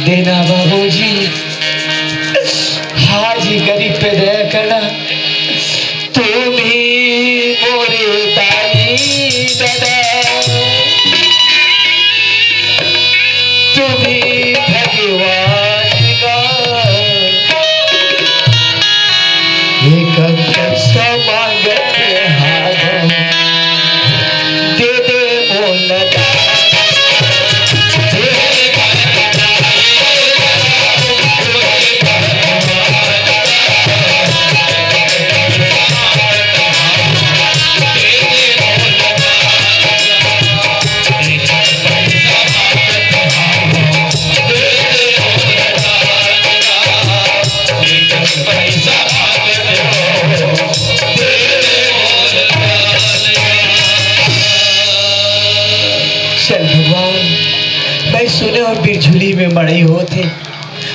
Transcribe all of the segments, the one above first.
देना बाबूजी, हाजी गरीब पे दया करना। तुम ही मोरे दाई दादा, तुम ही भगवान का एक अच्छा मांगत हाथ दे दे मोलदा। चल भगवान, मैं सुने और बिरझुली में मड़ई होते,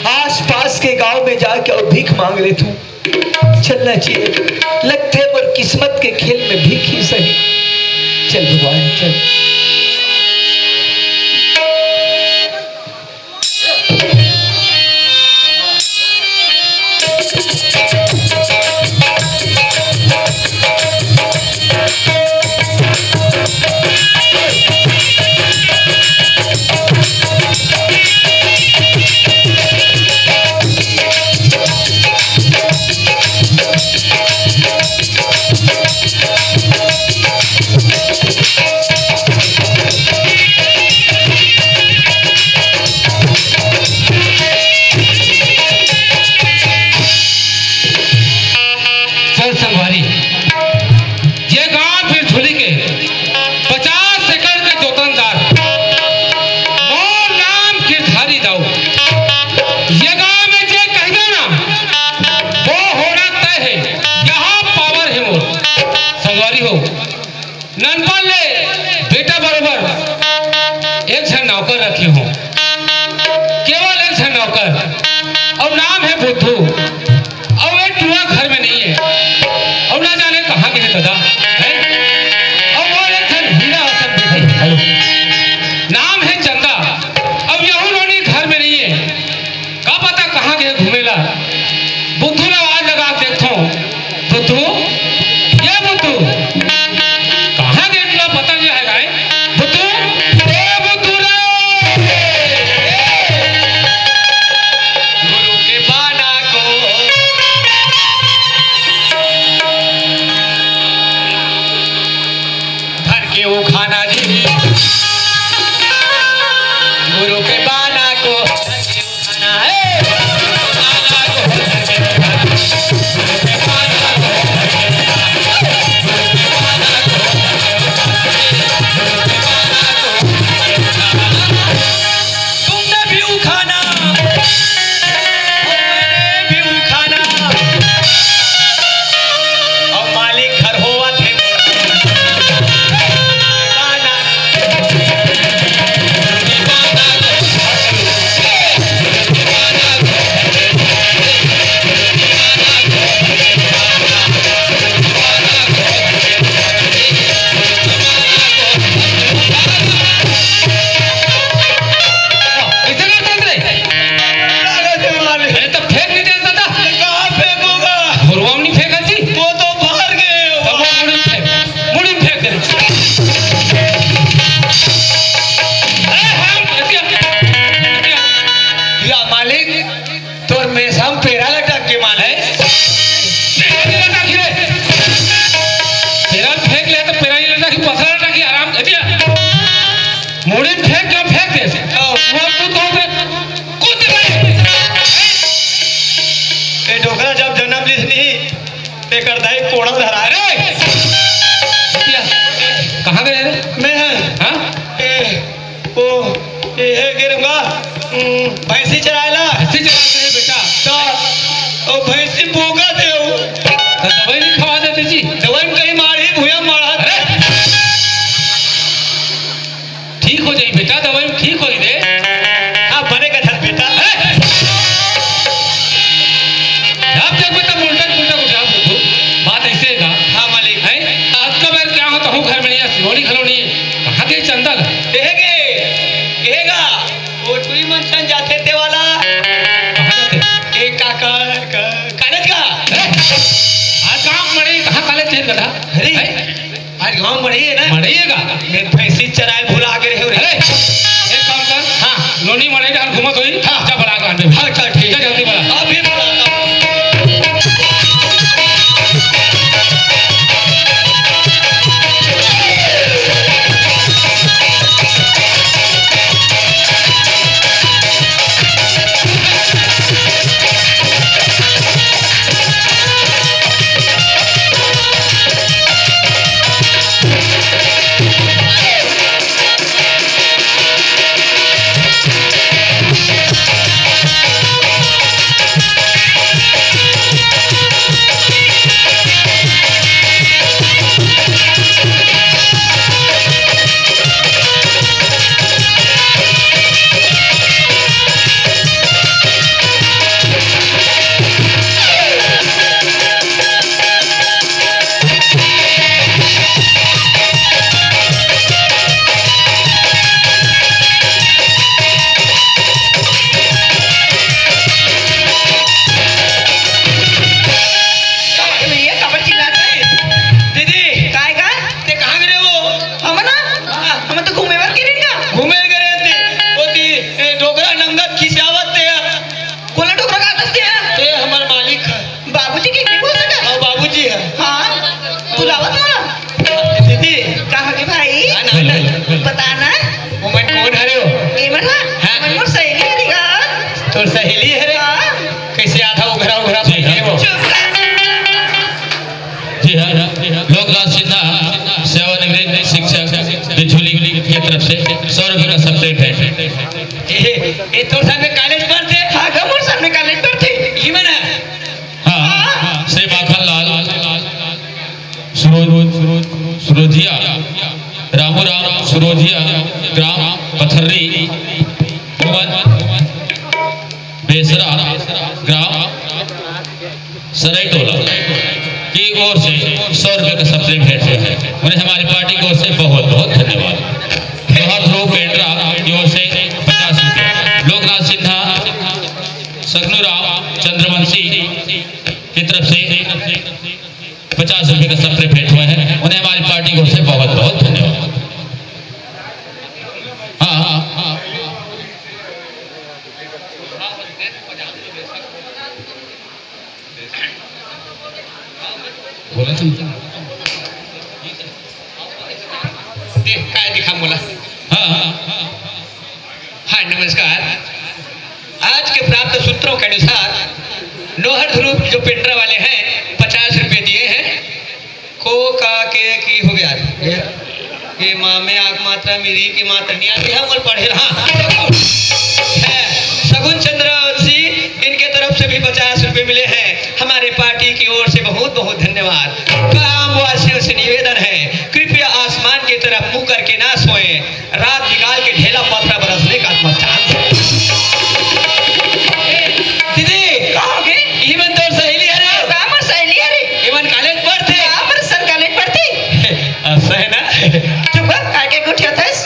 आस पास के गांव में जाके और भीख मांग ले तू चलना चाहिए। लगते पर किस्मत के खेल में भीख ही सही। चल भगवान चल। नंदपाल ने बेटा बरोबर एक झन नौकर रखे हो, केवल एक झन नौकर, और नाम है बुद्धू, और एक टुआ घर में नहीं है, और ना जाने कहाँ के है दादा है, और वो एक झन हीरा सब है, नाम है चंदा, अब यहू लोनी घर में नहीं है, का पता कहाँ के घूमेला। बुद्धू ने आवाज लगा देखो, बुद्धू ये बुद्धू पता नहीं है गाय बुद्धू, ए बुद्धू रे, गुरु के बाना को और मैं सब पेरा लटक के माल है पेरा फेंक ले तो पेरा ही लटा की पथरा लटा की आराम कर दिया मोड़े फेंक के फेंक दे वो तू तो कूद ए डोकरा जब जन्म ली थी ते करदा ही कोड़ा धरा रे कहाँ गए रे मैं हाँ ओ ये गिरूंगा भैंसी चरायला ऐसे चलाते हैं बेटा तो ओ भैंसी भूखा दे तो दवाई नहीं खवा देते जी दवाई में कहीं मारी भूया मारा अरे ठीक हो जाए बेटा दवाई में ठीक हो ही दे हाँ बनेगा था बेटा आप जब बेटा मुल्टा मुल्टा को जाओ बुद्धू बात ऐसे है का हाँ मालिक है आपका बैर क्या होता हूँ घर में नहीं सिलोनी खलोनी कहाँ गए चंदा कहेगा वो टुई मनसन जाते थे वाला कहाँ जाते एक काका कॉलेज का आज गाँव मरे कहाँ काले चेन गधा अरे आज गांव मड़ी है ना मरेगा मैं भैंसी चराए भुला के रहे अरे एक काम कर हाँ लोनी मरे जहाँ घुमत हुई हाँ। अच्छा बड़ा गांड में हाँ चल ठीक है जल्दी बड़ा अभी बुलाता हूँ बताना मोमेंट कौन है रे एमन हाँ। मन मोर सहेली है रीगा तो सहेली है रे कैसे आधा उघरा उघरा जी हाँ। है वो चुप कर जी हाँ लोकनाथ सिन्हा सेवानिवृत्त शिक्षक बिछुली की तरफ से 100 रुपये का सब्जेक्ट है ये तो सामने कॉलेज पर थे हां गमोर सामने कॉलेज पर थे ये मना हाँ श्री माखन लाल सुरोजिया रामू राम सुरोजिया ग्राम पथर्री बेसरा ग्राम सरईटोला की ओर से 100 रुपये का सब्जेक्ट है उन्हें हमारी पार्टी की ओर से बहुत बहुत धन्यवाद। जवाहर ध्रुव पेंड्रा की ओर से 50 रुपये, लोकनाथ सिन्हा सगनुराम चंद्रवंशी की तरफ से 50 रुपये का सब्जेक्ट भेंट हुए हैं उन्हें हमारी पार्टी की ओर से बहुत बहुत धन्यवाद। हाँ हाँ हाँ बोला तुम देख काय दिखा बोला हाँ हाँ हाँ हाँ नमस्कार। आज के प्राप्त सूत्रों के अनुसार नोहर ध्रुव जो पिंडरा वाले हैं 50 रुपए दिए हैं को का के की हो गया ये माँ में आग मात्रा मेरी की मात्रा नहीं आती है बोल पढ़े हाँ सगुन चंद्रवंशी इनके तरफ से भी 50 रुपए मिले हैं हमारे पार्टी की ओर से बहुत बहुत धन्यवाद। ग्रामवासियों से निवेदन है कृपया आसमान की तरफ मुंह करके ना सोएं, रात निकाल के ढेला पत्थर बरसने का मत दीदी कहोगे इवन तो सहेली है रे गामर सहेली है रे इवन कॉलेज पर थे गामर सर कॉलेज पर थी सही ना चुप कर काय के गुठिया थस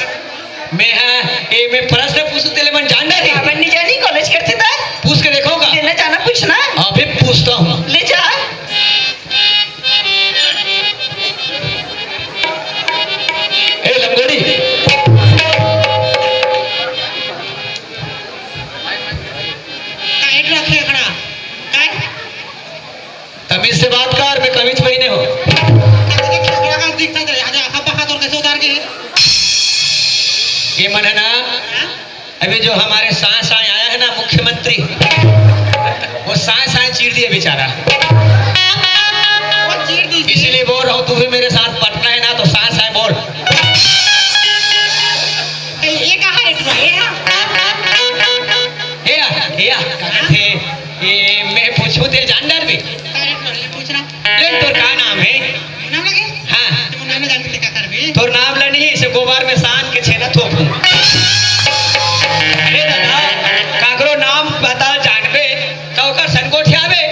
मैं हाँ ये मैं प्रश्न पूछू तेरे मन जान रही गामर नहीं जानी कॉलेज करते था पूछ के देखोगा लेना जाना पूछना अभी पूछता हूँ ले जा खेकड़ा काय तमीज से बात कर, मैं कमीज पहिने हो। ये खेकड़ा का दिखता है आज आखा पखा तो कैसे उतार के ये मन है ना, अभी जो हमारे सांस आया है ना मुख्यमंत्री, वो सांस चीर दिए बेचारा। वो चीर दी इसीलिए बोल रहा हूँ, तू भी मेरे साथ पटना है ना, तो सांस आए बोल। ये कहाँ है तुम्हारा ये क्या कहते ये मैं पूछूं ते जानदार भी पूछ रहा ले, तोर का नाम है? नाम लगे हाँ, तुम नाम जान के लिखा कर भी तोर नाम ला नहीं, इसे गोबर में सान के छेना थोपूं। अरे दादा, काकरो नाम बता जानबे तो ओकर संगोठियाबे,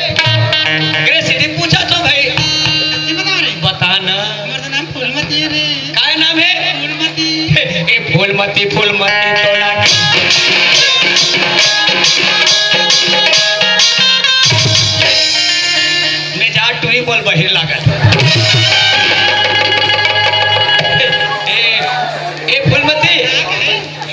अरे सीधी पूछा तो भाई ये बता रे बता ना। हमारा नाम फूलमती है रे काय नाम है? फूलमती ए फूलमती तोड़ा मैं जा टूरी बोल बहिर लागत। ए फूलमती,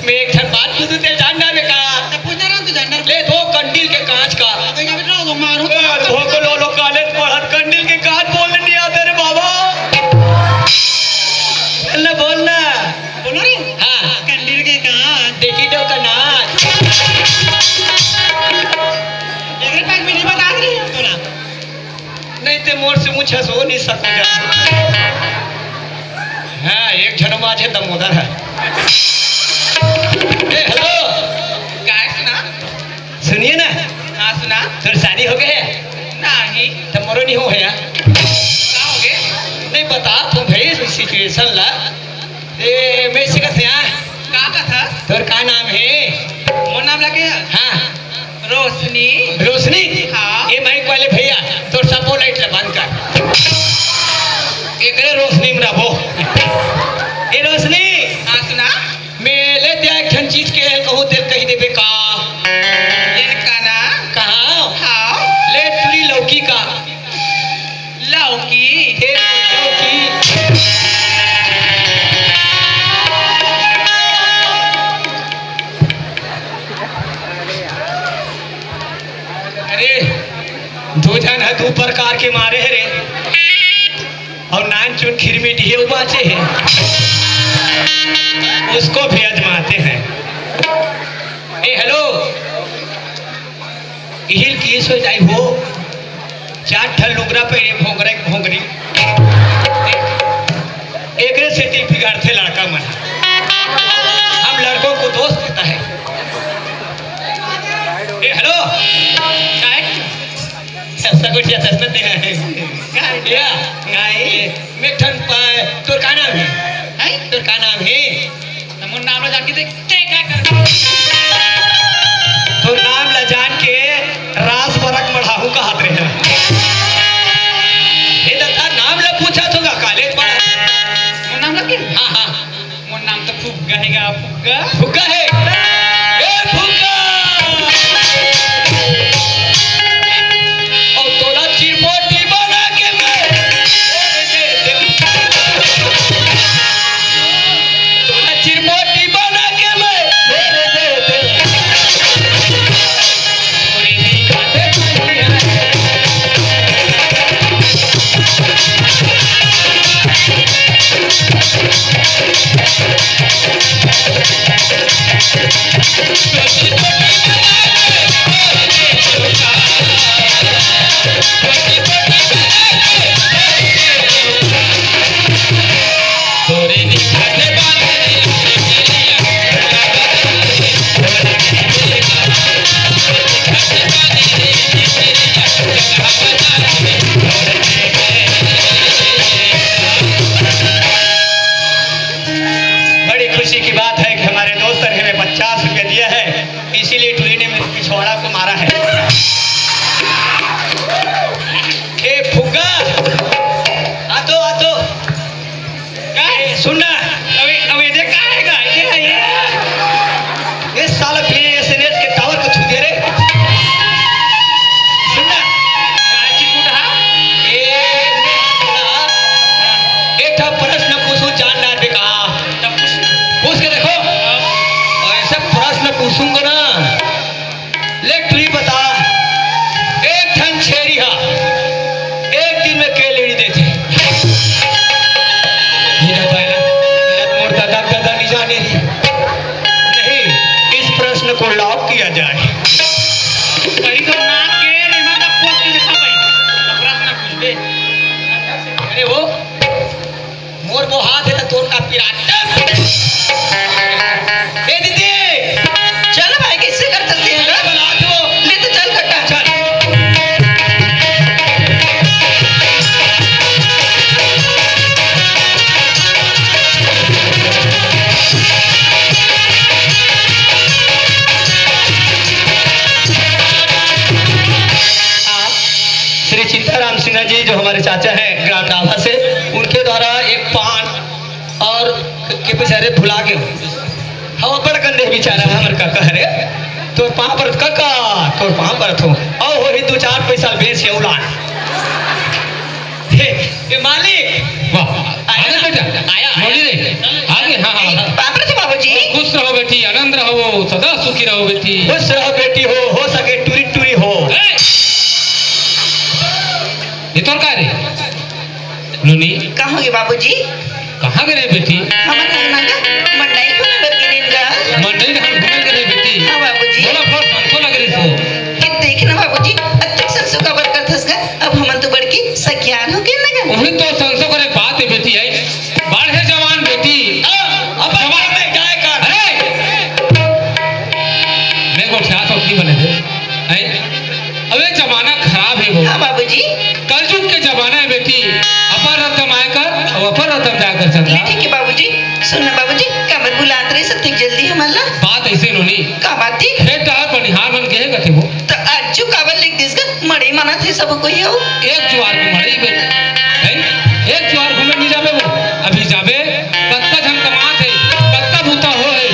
मैं एक ठन बात पूछूं ते जानना में का पूछ रहा तू जानना ले दो कंडील के कांच का तो क्या बेटा तो मारो धोको लो कॉलेज पढ़त कंडील के कांच बोलने नहीं आते रे बाबा। बोलना बोलना। बोलो रे हाँ, कंडील के कहां देखी तो का नाच। एक पास में नहीं बता रही तो ना नहीं ते मोर से मुझे हो नहीं सकता। हाँ, एक जन माझे दमोदर है। ए हेलो, काय सुना सुनिए ना, हाँ सुना फिर शादी हो गई है? नहीं तो मोरो नहीं हो गया? क्या हो गए नहीं बता तुम भाई सिचुएशन ला। ए मैं सिकत यहाँ का कथा तोर का नाम है? मोर नाम लगे हाँ, रोशनी रोशनी। हाँ। ये माइक वाले भैया तोर सबो लाइट ला बंद कर। एकरे रोशनी में रहो। ए रोशनी, हाँ सुना मैं ले दिया एक ठन चीज के कहूँ ते कही देबे का? इनका ना कहाँ? हाँ ले तुरी लौकी का। लौकी ए लौकी। अरे दो जन है, दो प्रकार के मारे है रे, और नान चुन खीर में दिए उबाचे हैं, उसको भी अजमाते हैं। ए हेलो, हिल की सो जाई हो, चार ठल लुगरा पे भोंगरे भोंगरी एक सेटिंग बिगाड़ते लड़का मन। हम लड़कों को दोस्त देता है। ए हेलो, सगुटिया सस्ते हैं या नहीं मैं ठन तोर का नाम है? तोर का नाम है? मोर नाम जान के देख क्या कर तोर नाम ला जान के रास बरक मढ़ाहू का हाथ रहे। ए दादा नाम ला पूछा तो कॉलेज पढ़ा? मोर नाम लगे हाँ हाँ, मोर नाम तो फुग्गा हैगा फुग्गा फुग्गा है। ए फुग्गा, और तोरा चिरपोटी बना के मैं तोरा चिरपोटी बना के मैं पूरी दिखाते दुनिया। जाने री। नहीं, इस प्रश्न को लॉक किया जाए। कहीं तो ना के रे ना पोस्ट के देखा भाई प्रश्न पूछबे अरे वो मोर वो हाथ है ना तोर का पिराट। ए दीदी चल भाई किससे कर सकते हैं अरे बना दो। ले तो चल कट्टा चल। श्री चिंताराम सिन्हा जी जो हमारे चाचा हैं ग्राम डाभा से, उनके द्वारा एक पान और के बेचारे भुला के हवा बड़ कंधे बेचारा हमर काका हरे तोर पाँव पर काका तोर पाँव पर थो और हो ही 2-4 पैसा बेच उलान। हे मालिक वाह आगे बेटा आया बोली रे आगे। हाँ हाँ पापड़ जी बाबूजी खुश रहो बेटी, आनंद रहो, सदा सुखी रहो बेटी। खुश रहो बेटी, हो सके टूरी टूरी हो। ए! ये तोर का रे नुनी कहाँ गए बाबूजी कहाँ गए रे बेटी? हमारे नागा मंडाई को नंबर गिरेगा मंडई हम घूमल गए बेटी। हाँ बाबूजी बोला बहुत संतो लग रही सो। कि देखना बाबूजी अत्तक संसु का बरकत हंसगा अब हम तो बड़की सज्ञान हो गए ना वही तो संसो करे बात है बेटी है बाढ़े जवान बेटी। अब जवान में जाए कर। मैं को छा तो नहीं बने थे हैं? अब ये जमाना खराब है हाँ वो बाबूजी कलयुग के जमाना है बेटी। अपर रतम आए कर और अपर रतम जाकर चंदा। ठीक है बाबूजी सुनना बाबूजी कमर बुलात रही सब ठीक जल्दी हमारा बात ऐसे नुनी का बात थी खेत डहार बनिहार बन के है गथे वो तो आज जो काबर लिख दिस का मड़े मना थे सब कोई हो एक जुआर की मड़ई बे हैं? एक जुआर घूमे नहीं जाबे वो अभी जाबे कत्ता झन कमात है कत्ता भूता हो है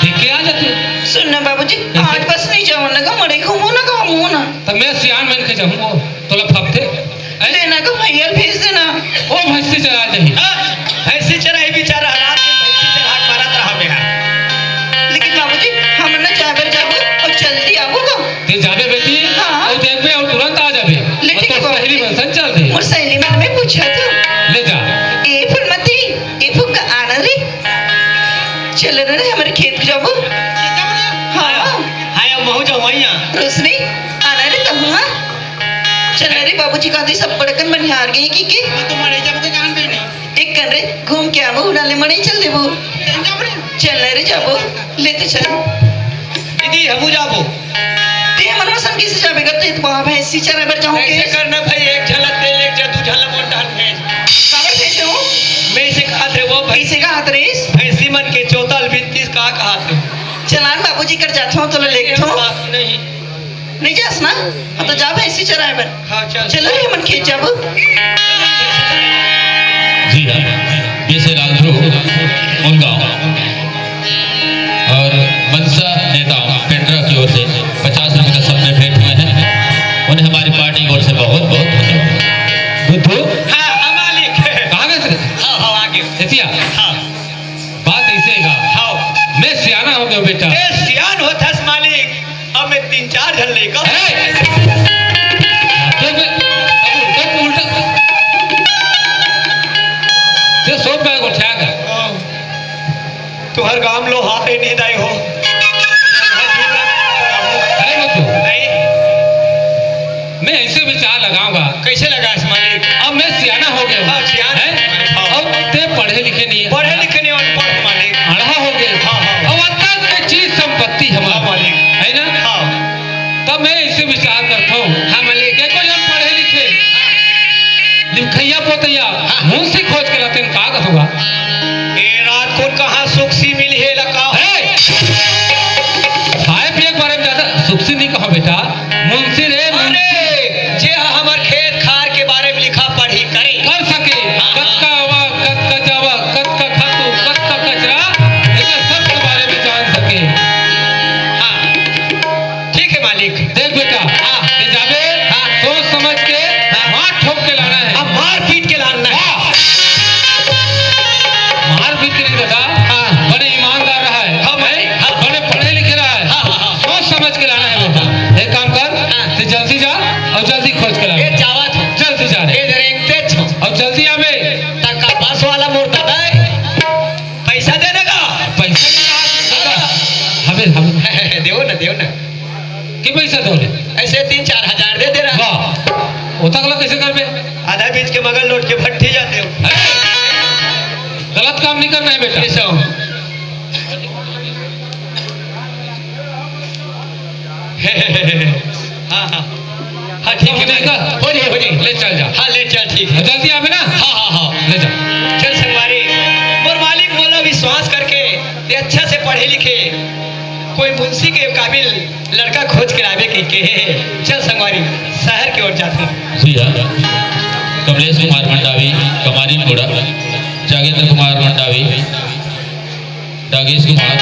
देख के आ जाते। सुनना बाबूजी आज बस नहीं जाओ ना का मड़े घूमो ना का मुंह ना तब मैं सियान बन के जाऊँ वो तो लफाते लेना को भैया भेज देना ओ भैंसी चला जाही। ऐसे चराई बेचारा रात में भैंसी चढ़ा मारत रहा बेहा। लेकिन बाबूजी हम ना जाबर जाबो और जल्दी आवो को ते जाबे बेटी हाँ। और देखबे और तुरंत आ जाबे ले और ठीक तो है पहली बाबूजी। बंसन चल दे और सहेली में पूछा था ले जा। ए फुलमती ए फुग का आना रे चल रे हमारे खेत जाबो हाँ हाय अब महू जाओ वहीं रोशनी आना रे तो हुआ चल रे बाबूजी का दी सब पड़कन बनिहार गई की तो मरे जब के कान पे नहीं एक कर रे घूम के आवो उड़ाले मड़े चल देबो चल रे जाबो ले तो चल दीदी हमू जाबो। ते मन में संगी से जाबे करते तो वहां भैंसी चरा बर जाऊं के ऐसे करना भाई, एक झलक तेल एक जदू झलक मोटा भेज। काबर भेजो मैं इसे कहा थे वो कैसे का हाथ रेस भैंसी मन के 34-32 कहा थे। चलान बाबूजी कर जाता हूं तो ले लेता हूं नहीं नहीं जास ना अब तो जा भैंसी चराए बर हाँ चल चलो रे मन खेत जाबो जी हाँ ये से राजध्रुव मुनगांव और मनसा नेताओं पेंड्रा की ओर से 50 रुपए का सब में भेंट हुए हैं। उन्हें हमारी पार्टी की ओर से बहुत बहुत धन्यवाद। बुद्धू हाँ हाँ मालिक। कहाँ गए थे? हाँ हाँ आगे एतिया हाँ बात ऐसे है हाँ मैं सियाना हो गया बेटा। ए सियान होथस मालिक अब मैं 3-4 झल लेकर सोच बैग उठाएगा तुम्हार गांव लोहा है नहीं दाई हो। अरे बुद्धू नहीं मैं ऐसे विचार लगाऊंगा कैसे लगा इस मालिक? अब मैं सियाना हो गया हाँ, सियाना। है हाँ। अब ते पढ़े लिखे नहीं है पढ़े लिखे नहीं अनपढ़ मालिक। अढ़ा हो गए हाँ, हाँ। अब अतः की चीज संपत्ति हाँ हमारा मालिक। है ना हाँ तब मैं ऐसे विचार करता हूँ हाँ मालिक। क्या कोई हम पढ़े लिखे लिखैया पोतैया मुंह से खोज के लाते का होगा ए रात को कहाँ सुख सी मिली है लका है खाए पिए के बारे में ज्यादा सुख से नहीं कहो बेटा मुंशी रे अरे जे हमार खेत खार के बारे में लिखा पढ़ी करे कर सके कत्का हवा कत्का जावा कत्का खातू कत्का कचरा ऐसे सब के बारे में जान सके। हाँ ठीक है मालिक। देख बेटा ये जावे सोच समझ के मार ठोक के लाना है। अब मार पीट के लाना है। मार पीट के नहीं दादा बड़े ईमानदार रहा है हाँ, भाई। हाँ। बड़े पढ़े लिखे रहा है हाँ। सोच समझ के लाना है बेटा। एक काम कर तो जल्दी जा और जल्दी खोज के ला ए जावत हो। जल्दी जा रे ए जरेंगते छो और जल्दी आवे तका बस वाला मोर दादा है पैसा देने का पैसा कैसे दोले ऐसे 3-4 हजार दे दे रहा। वाह वो तकला कैसे करबे आधा बीच के मगल लौट के भट्टी जाते हो। अरे, गलत काम नहीं करना है बेटा कैसे हो? हाँ हाँ हाँ ठीक है हो जाएगा? हो जाए ले चल जा हाँ ले चल ठीक है। जल्दी आवे ना हाँ हाँ हाँ ले जा चल संगवारी मोर मालिक बोला विश्वास करके ये अच्छा से पढ़े लिखे कोई मुंशी के काबिल लड़का खोज के लावे के चल संगवारी शहर की ओर जाते हैं। जी हाँ कमलेश कुमार मंडावी कमारी मुड़ा जागेंद्र कुमार मंडावी रागेश कुमार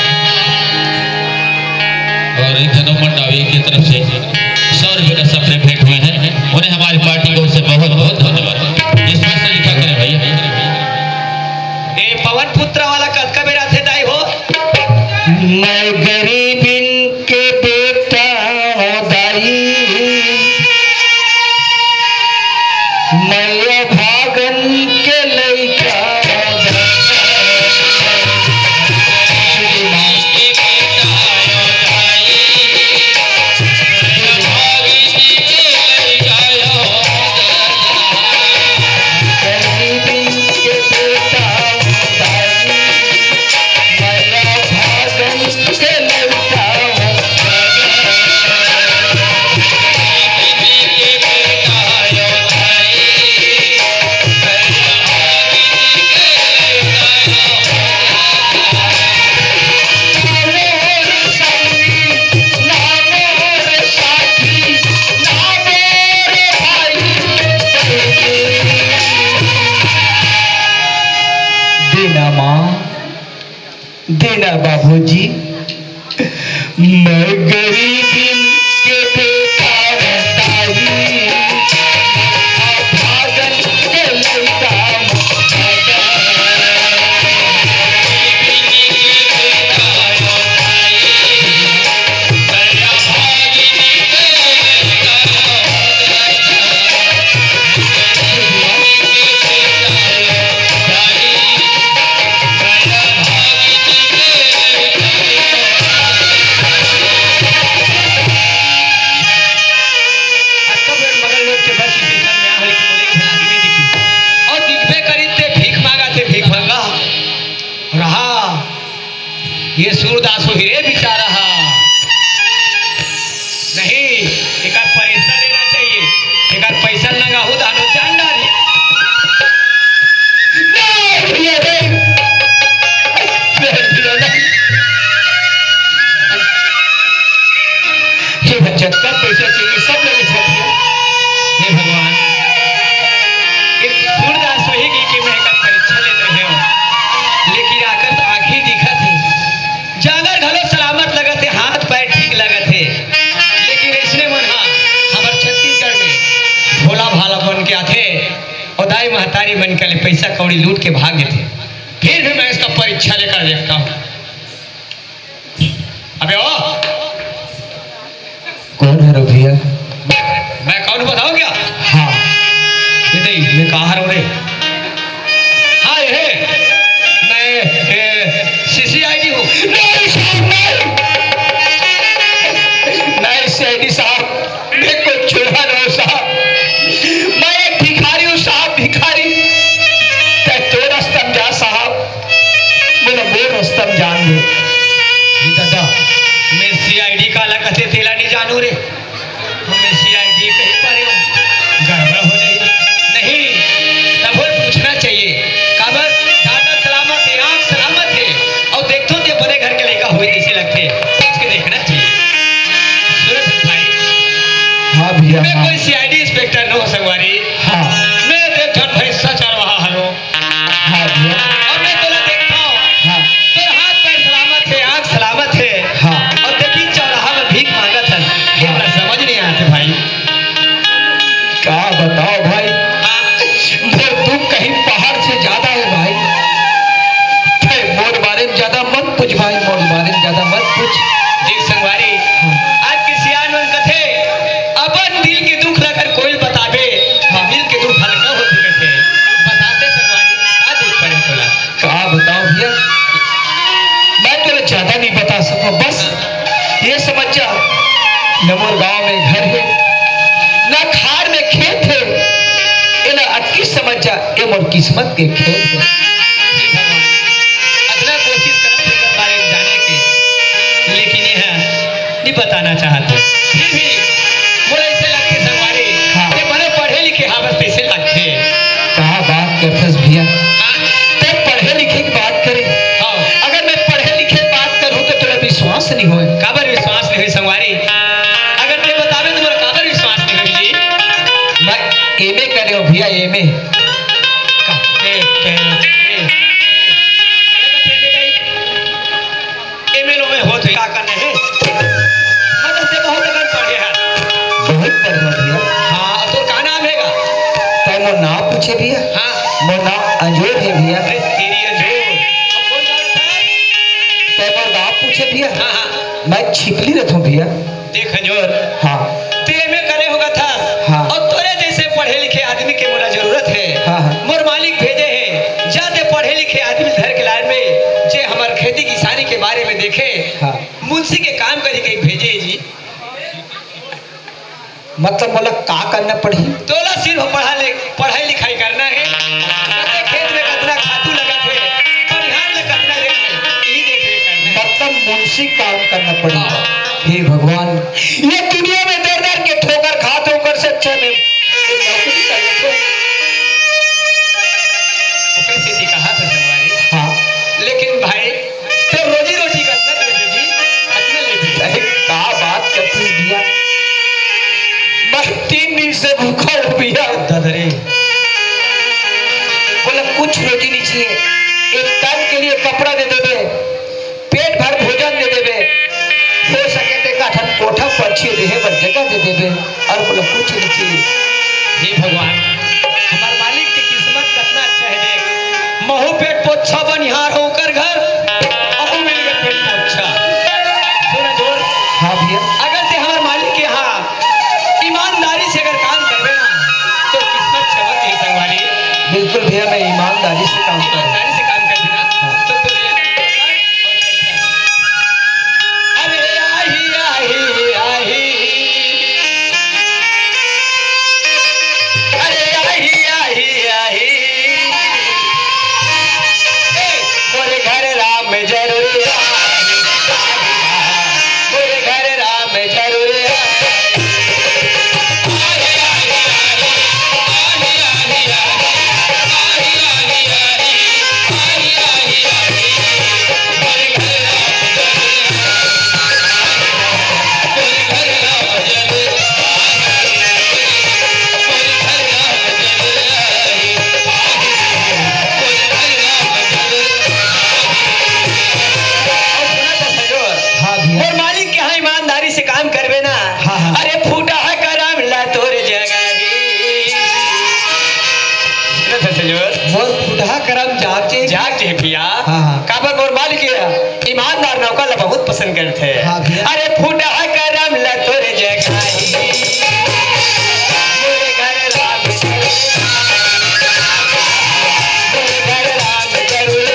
और एक धनु मंडावी की तरफ से 100 रुपये का सपने भेंट हुए हैं उन्हें हमारी पार्टी की ओर से बहुत बहुत धन्यवाद। इसमें से लिखा करें भैया ए पवन पुत्र वाला कद का बेरा थे दाई हो। मैं गरीबिन के बेटा हूँ दाई, मैं भागन के लइका देना माँ देना बाबूजी। मैं गरीबी के बेटा बताई भागन के लड़का ये सूरदास हीरे बेचारा नहीं एक पैसा लेना चाहिए एक पैसा लगा हो दानो जान डाली ये बच्चा का पैसा चाहिए सब लोग सकते हे भगवान एक सूरदास वही की मैं का परीक्षा लेते रहे हो लेकिन आकर तो आंखें दिखा थी जागर घलो सलामत लगत है हाथ पैर ठीक लगत है लेकिन इसने मन हाँ हमारे छत्तीसगढ़ में भोला भाला बन के आते और दाई महतारी बन के पैसा कौड़ी लूट के भाग गए थे। फिर भी मैं इसका परीक्षा लेकर देखता हूँ। अबे ओ कौन है भैया? मैं कौन बताऊँ क्या? हाँ ये दई मैं कहाँ हूँ रे? हाँ ये मैं CCID हूँ। नहीं सीआईडी साहब मैं कोई चूल्हा नहीं साहब, मैं एक भिखारी हूँ साहब भिखारी। तो रस्तम जा साहब मेरा वो रस्तम जान दे। दादा मैं CID का अलग कहते तेला नहीं जानू रे मैं CID कहीं पर हूँ गड़बड़ हो रही नहीं तब पूछना चाहिए काबर दादा सलामत है आँख सलामत है और देखते हो तो बड़े घर के लेकर हुए जैसे लगते पूछ के देखना चाहिए। सूरज भाई हाँ भैया मैं हाँ कोई CID इंस्पेक्टर न हो संगवारी हाँ मैं देखा भैंसा चल रहा हूँ हाँ भैया और मैं तोला देखता हूँ हाँ तो हाथ पैर सलामत है आँख सलामत है हाँ और देखी चौराहा में भीख मांगा था ये हमरा समझ नहीं आते भाई। क्या बताओ भाई हाँ वो तुम कहीं पहाड़ से ज्यादा है भाई। भाई मोर बारे में ज्यादा मत पूछ भाई, मोर बारे में ज्यादा मत पूछ। देख संगवारी आज के सियान मन कथे अपन दिल के दुख लेकर कोई बतावे दिल के दुख हल्का हो चुके थे बताते संगवारी क्या दुख पड़े तोला। क्या बताओ भैया, मैं तेरे ज्यादा नहीं बता सकूं, बस ये समझ जा नमो मोर गांव में घर है, ना खाड़ में खेत है, ये ना अटकी समझ जा, ये मोर किस्मत के खेत है। अपना कोशिश करते हैं बारे में जाने के, लेकिन यह नहीं बताना चाहते। फिर भी मोला ऐसे लगते संगवारी हाँ। कि बड़े पढ़े लिखे हाँ बस पैसे लगते। कहाँ बात करतस भैया, हाँ तो पढ़े लिखे की बात करे, हाँ अगर मैं पढ़े लिखे बात करूं तो थोड़ा विश्वास नहीं होए। काबर विश्वास नहीं हुई संगवारी, अगर ते बतावे तो मोला काबर विश्वास नहीं हुई जी। मैं एमए करे हो भैया, एमए एमएलओ में होत का करने है मतलब से बहुत अगर पढ़े है। बहुत पढ़ो भैया। हाँ तो का नाम हैगा? तो मोर नाम पूछे भैया, हाँ मोर नाम अंजोर है भैया। अरे तेरी अंजोर अब कौन गाँव था? तो मोर नाम पूछे भैया, हाँ हाँ मैं छिपली रहता हूँ भैया। देख अंजोर हाँ ते एमए करे होगा था हाँ। और तोरे जैसे पढ़े लिखे आदमी के मोला जरूरत है। हाँ, हाँ। मोर मालिक भेजे हैं जाते पढ़े लिखे आदमी धर के लाइन में जे हमार खेती किसानी के बारे में देखे, हाँ। मुंशी के काम करे के भेजे हैं जी। मतलब बोला का करना पड़ी? तोला सिर्फ पढ़ाई लिखाई करना है, कते खेत में कितना खातू लगा थे, परिहार में कितना रेट है, यही देख रेख करना है। मतलब मुंशी काम करना पड़ी। हाँ। हे भगवान, ये दुनिया में दर दर के ठोकर खाते होकर से अच्छा में एक नौकरी कर लेते। ओकरे से दी कहा था संगवारी, हाँ लेकिन भाई तो रोजी रोटी का कितना दे जी, कितना लेते? अरे का बात करती है भैया, मैं 3 दिन से भूखा हूँ भैया। दादरे बोला कुछ रोटी नहीं चाहिए, एक टाइम के लिए कपड़ा दे देवे, पेट भर भोजन दे देवे, हो सके तो काठा कोठा पक्षी रहे पर जगह दे देवे, और बोला कुछ नहीं चाहिए। हे भगवान, हमार मालिक की किस्मत कितना अच्छा है देख। महू पेट पोछा बनिहार होकर घर अहू मिल गया पेट पोछा। सुन जोर, हाँ भैया। अगर ते हमार मालिक के यहाँ ईमानदारी से अगर काम करबे ना तो किस्मत चमक है संगवारी। बिल्कुल भैया, मैं ईमानदारी से काम करूँ। ईमानदारी से काम करबे ना हाँ। तो तुझे अरे आही आही आही अरे आही आही आही मोरे घर राम जरूर आए, मोरे घर राम जरूर आए। और सुना था सजोर, हाँ भैया। मोर मालिक के यहाँ ईमानदारी से काम करबे ना, हाँ, हाँ। अरे फूटा है करम ला तोरे जगागी। सुना था सजोर, मोर बुढ़ा करम जाके जाग जे पिया, हाँ, हाँ। काबर मोर मालिक के ईमानदार नौकर ला बहुत पसंद करते हैं। हाँ भैया। अरे फूटा है करम ला तोरे जगागी, मोरे घर राम जरूर मोरे घर राम जरूर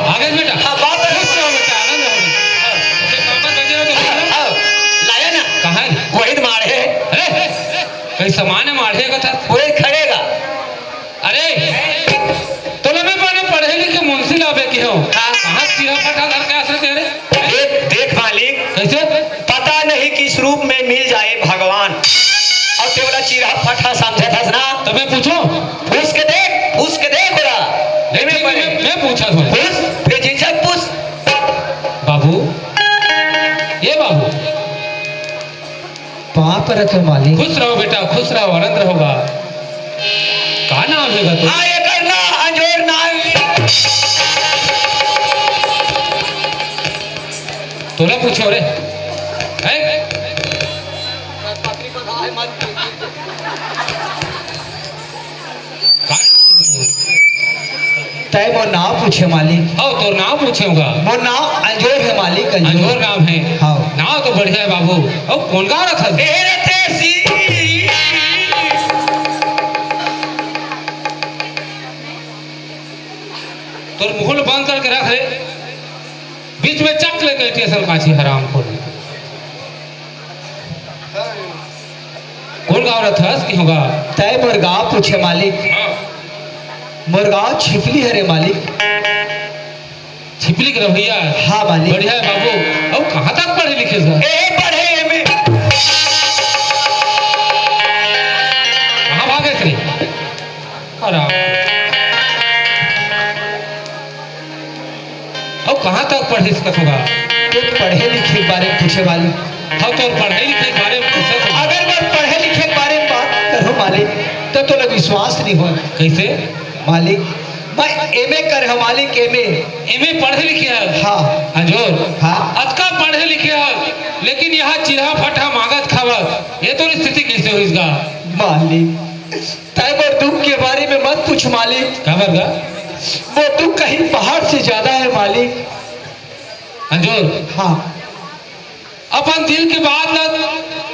आगे बेटा हाँ, बात है। खुश रहो बेटा, आनंद रहो बेटा। हाँ, अपने काम में लगे रहो तो आओ, लाया ना कहाँ है? वही तो मार है अरे कहीं सामान है माढ़े का था। वही खड़ेगा। अरे तो लगे बने पढ़े लिखे मुंशी लाभे की हो। हाँ। कहाँ सिरा फटा घर के आश्रय तेरे? देख मालिक, कैसे? पता नहीं किस रूप में मिल जाए भगवान, और केवला चिरा फटा समझे था ना। तो मैं पूछूं? पूछ के देख बोला। मैं पूछा था। पूछ, फिर झिझक पूछ। बाबू, ये बाबू वहां पर है तो मालिक। खुश रहो बेटा, खुश रहो, आनंद रहोगा। कहा नाम लेगा तू? हाँ, ये करना अंजोर नाम। तोला पूछो रे है तय वो नाम पूछे मालिक। ओ तो नाम पूछेगा वो नाम अंजोर है मालिक, अंजोर नाम है। हाँ। नाम तो बढ़िया है बाबू। और कौन गा रहा था? तो मुहल बंद करके रख रे, बीच में चक ले गई थी असल काची हराम को। कौन गा रहा था कि होगा? तय मुर्गांव पूछे मालिक। मुर्गांव छिपली है रे मालिक। छिपली के भैया। हाँ मालिक। बढ़िया है बाबू। और कहाँ तक पढ़े लिखे सर? पढ़े में कहाँ भागे थे? हराम। और कहाँ तक पढ़े इसका होगा? तो पढ़े लिखे के बारे में पूछे मालिक। हाँ तो पढ़े लिखे के बारे में पूछा तो अगर मैं पढ़े लिखे के बारे में बात करूँ मालिक तो तोला विश्वास नहीं हो। कैसे? मालिक मैं एमए कर है मालिक, एमए। एमए पढ़े लिखे है? हाँ। अंजोर। हाँ। अतका पढ़े लिखे है लेकिन यहाँ चिल्हा फटा मांगत खावत, ये तो स्थिति कैसे हुई इसका? मालिक तय वो दुख के बारे में मत पूछ मालिक। क्या बरगा? वो दुख कहीं पहाड़ से ज्यादा है मालिक। अंजोर। हाँ। अपन दिल के बात ना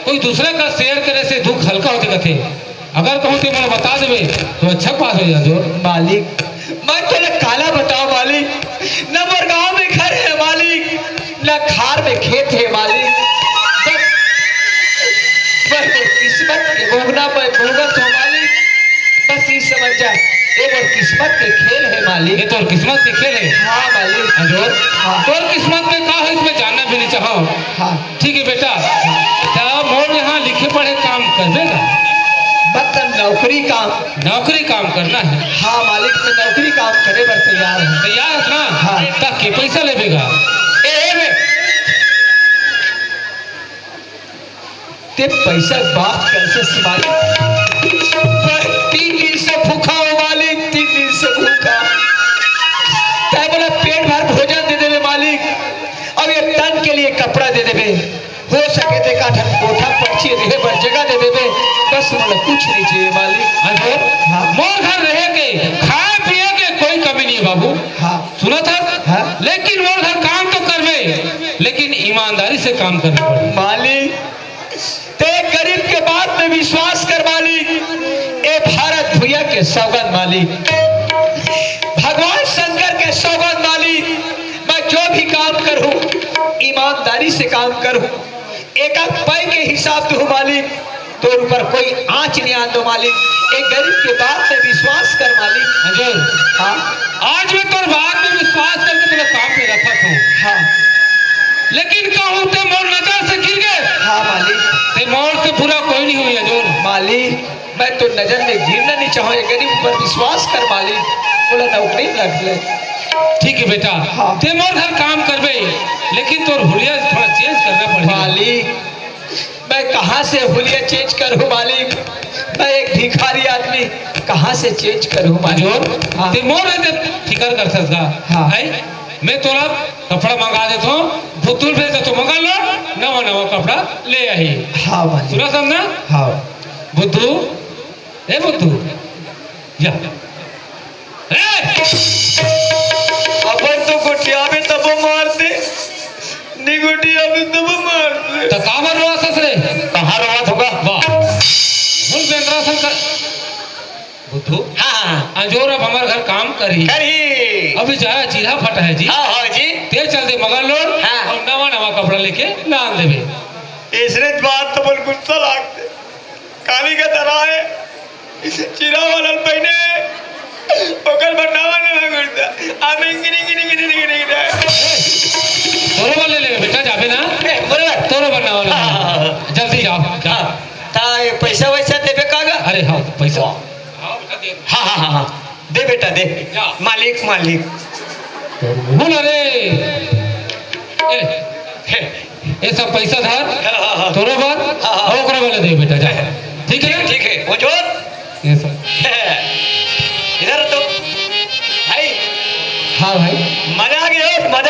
कोई दूसरे का शेयर करे से दुख हल्का होते कथे। अगर कहूँ तो मैं बता देवे तो अच्छा पास हो जा। अंजोर मालिक मैं तो काला बताओ मालिक, न बरगांव में घर है मालिक, न खार में खेत है मालिक। बस किस्मत के भोगना मैं भोगत हूँ मालिक। बस ये समझ जा ये वो किस्मत के खेल है मालिक। ये तो किस्मत के खेल है। हाँ मालिक। अंजोर। हाँ। तो किस्मत में कहा है इसमें जानना भी नहीं चाहो। हाँ। ठीक है बेटा, क्या मोर यहाँ लिखे पढ़े काम कर देगा? मतलब नौकरी काम। नौकरी काम करना है। हाँ मालिक मैं नौकरी काम करे बर तैयार हूँ। तैयार है ना? हाँ। तक के पैसा लेगा? ते पैसा बात कैसे मालिक? 3 दिन से भूखा हो मालिक, 3 दिन से भूखा। तय बोला पेट भर भोजन दे देवे मालिक, अब ये तन के लिए कपड़ा दे देवे, हो सके ते काठन कोठा पर्ची रहे पर जगह दे देवे, बस मतलब कुछ नहीं चाहिए मालिक। अंजोर। हाँ। मोर घर रहे के खाए पिए के कोई कमी नहीं है बाबू। हाँ। सुना था? हाँ। लेकिन मोर घर काम तो करवे, लेकिन ईमानदारी से काम करना पड़े मालिक। ते गरीब के बात में विश्वास कर मालिक। ए भारत भैया के सौगंध मालिक, भगवान शंकर के सौगंध मालिक, मैं जो भी काम करूं ईमानदारी से काम करूं, एक पै के हिसाब दो मालिक, तो ऊपर कोई आंच नहीं आन दो मालिक। एक गरीब के बात में विश्वास कर मालिक। अंजोर। हाँ। आज मैं तो बात में विश्वास करके तेरे काम पे रखा हूँ। हाँ। लेकिन कहूँ ते मोर नजर से गिर गए। हाँ मालिक। ते मोर से बुरा कोई नहीं हुई अंजोर। मालिक मैं तो नजर में गिरना नहीं चाहूँ, एक गरीब पर विश्वास कर मालिक, बोला नौकरी रख ले। ठीक है बेटा। हाँ। ते मोर घर काम करबे, लेकिन तोर हुलिया थोड़ा चेंज करना पड़ेगा। मालिक मैं कहाँ से हुलिया चेंज करूँ मालिक? मैं एक भिखारी आदमी कहाँ से चेंज करूँ अंजोर। मालिक? हाँ। ते मोर रहते फिकर कर सकता। हाँ। है मैं तोरा कपड़ा मंगा देता हूँ, पुतुल भेज देता हूँ, मंगा लो, नवा नवा कपड़ा ले आई। हाँ मालिक। सुना समझना? हाँ। बुद्धू, ए बुद्धू, जा। अपन तो गुटिया में तब मारते, निगुटिया में तब मारते। तो काबर रोआ ससरे? कहाँ रोआ होगा? वाह। हुन बेंद्रा संकर। बुद्धू। हाँ। अंजोर अब हमारे घर काम करी। करी। अभी जाया चील्हा फटा है जी। हाँ हाँ जी। ते चल दे मगर लोड। हाँ। और नवा नवा कपड़ा लेके लान देवे। इसने बात तो बोल गुस्सा लागते, काली का तरह है, चिरा वाला पहने, ओकर बनावा ना गुस्सा, आमे गिनी गिनी गिनी गिनी गिनी। तोरो वाले ले बेटा जाबे ना? बराबर। तोरो बनना वाला। हाँ। जल्दी जाओ। जाओ। ताए पैसा वैसा देवे कागा? अरे हाँ पैसा। हाँ हाँ हाँ हाँ दे बेटा दे। जा। मालिक मालिक। बोल अरे ये सब पैसा धर, हाँ। तोरो बार हाँ। और ओकरा वाले दे बेटा जा। ठीक है? ठीक है वो जो ये सब। इधर तो भाई। हाँ भाई। मजा